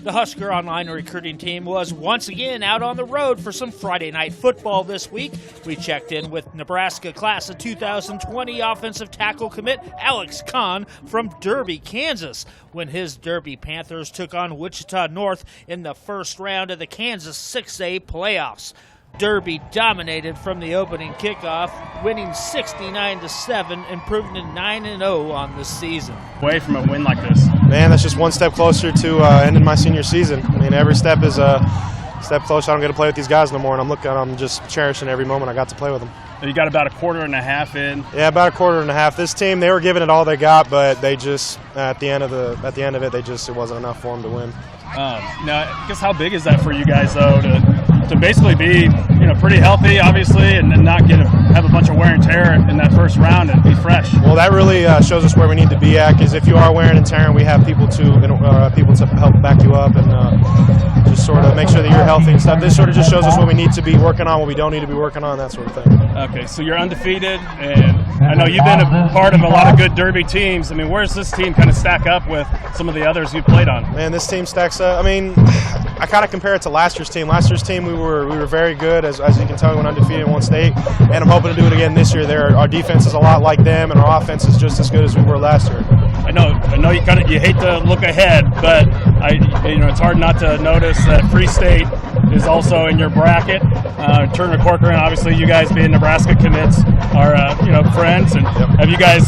The Husker Online recruiting team was once again out on the road for some Friday night football this week. We checked in with Nebraska Class of 2020 offensive tackle commit Alex Conn from Derby, Kansas, when his Derby Panthers took on Wichita North in the first round of the Kansas 6A playoffs. Derby dominated from the opening kickoff, winning 69-7, improving to 9-0 on the season. Away from a win like this, man, that's just one step closer to ending my senior season. I mean, every step is a step closer. I don't get to play with these guys no more, and I'm just cherishing every moment I got to play with them. You got about a quarter and a half in. Yeah, about a quarter and a half. This team, they were giving it all they got, but they just at the end of it, it wasn't enough for them to win. Now, I guess how big is that for you guys though to basically be pretty healthy, obviously, and not have a bunch of wear and tear in that first round and be fresh? Well, that really shows us where we need to be at, because if you are wearing and tearing, we have people to help back you up and just sort of make sure that you're healthy and stuff. This sort of just shows us what we need to be working on, what we don't need to be working on, that sort of thing. Okay, so you're undefeated, and I know you've been a part of a lot of good Derby teams. I mean, where does this team kind of stack up with some of the others you've played on? Man, this team stacks up. I mean, I kind of compare it to last year's team. Last year's team, we were very good, as you can tell, we went undefeated in one state, and I'm hoping to do it again this year. Our defense is a lot like them, and our offense is just as good as we were last year. I know you hate to look ahead, but it's hard not to notice that Free State is also in your bracket. Turner Corcoran, obviously, you guys being Nebraska commits are friends. And yep. Have you guys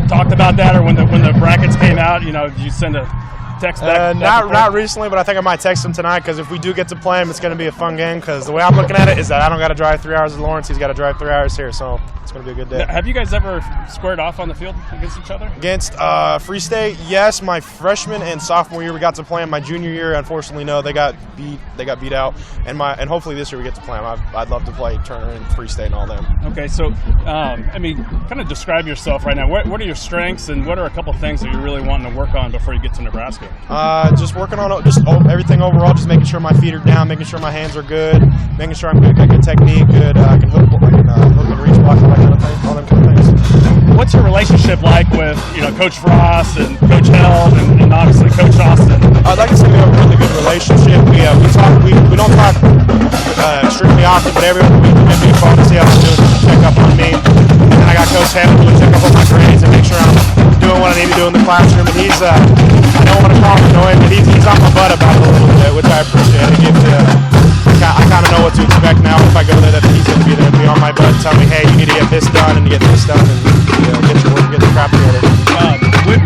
talked about that, or when the brackets came out, did you send a text back? Not recently, but I think I might text him tonight, because if we do get to play him, it's going to be a fun game, because the way I'm looking at it is that I don't got to drive 3 hours to Lawrence, he's got to drive 3 hours here, so it's going to be a good day. Have you guys ever squared off on the field against each other? Against Free State, yes. My freshman and sophomore year we got to play them. My junior year, unfortunately, no. They got beat out, and hopefully this year we get to play them. I'd love to play Turner and Free State and all them. Okay, so kind of describe yourself right now. What are your strengths, and what are a couple things that you're really wanting to work on before you get to Nebraska? Just working on everything overall, just making sure my feet are down, making sure my hands are good, making sure I'm good at good technique, good. I can hook and reach blocks, all that kind of thing, all them kind of things. What's your relationship like with Coach Frost and Coach Held and obviously Coach Austin? I'd like to say we have a really good relationship. We don't talk extremely often, but every other week we give me a call to see how I'm doing, check up on me. And then I got Coach Held who will check up on my grades and make sure I'm doing what I need to do in the classroom. And he's I don't want to call him annoying, but he's on my butt about it a little bit, which I appreciate. I kind of know what to expect now if I go there, that he's going to be there and be on my butt and tell me, hey, you need to get this done and get this done, and get the crap together.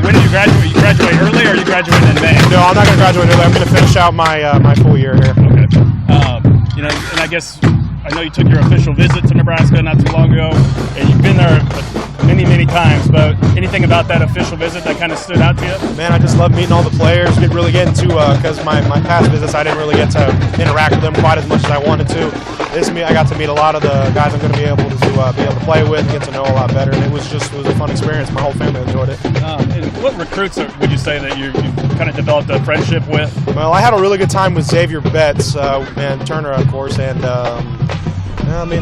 When do you graduate? You graduate early, or you graduate in May? No, I'm not going to graduate early. I'm going to finish out my full year here. Okay. And I guess I know you took your official visit to Nebraska not too long ago, and you've been there many times, but anything about that official visit that kind of stood out to you? Man, I just love meeting all the players. Didn't really get into, because my past visits I didn't really get to interact with them quite as much as I wanted to. I got to meet a lot of the guys I'm going to be able to play with, and get to know a lot better, and it was a fun experience. My whole family enjoyed it. And what recruits would you say that you kind of developed a friendship with? Well, I had a really good time with Xavier Betts and Turner, of course, and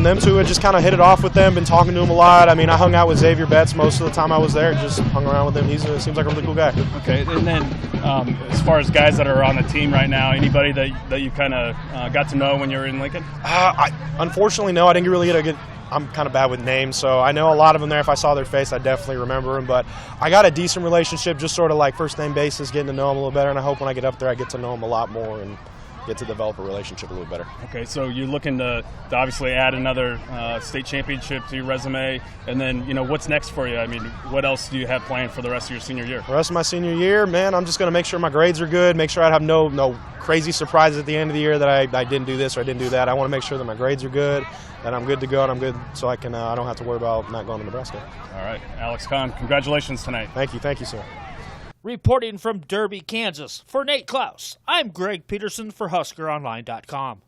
them two had just kind of hit it off with them, been talking to him a lot. I mean, I hung out with Xavier Betts most of the time I was there, just hung around with him. He seems like a really cool guy. Okay, and then as far as guys that are on the team right now, anybody that you kind of got to know when you were in Lincoln? Unfortunately, no. I didn't really get I'm kind of bad with names, so I know a lot of them there. If I saw their face, I'd definitely remember them. But I got a decent relationship, just sort of like first-name basis, getting to know them a little better, and I hope when I get up there I get to know them a lot more and get to develop a relationship a little better. Okay, so you're looking to obviously add another state championship to your resume, and then what's next for you? I mean, what else do you have planned for the rest of your senior year? The rest of my senior year, man, I'm just going to make sure my grades are good, make sure I have no crazy surprises at the end of the year that I didn't do this or I didn't do that. I want to make sure that my grades are good, that I'm good to go, and I'm good so I don't have to worry about not going to Nebraska. All right, Alex Conn, congratulations tonight. Thank you, sir. Reporting from Derby, Kansas, for Nate Klaus, I'm Greg Peterson for HuskerOnline.com.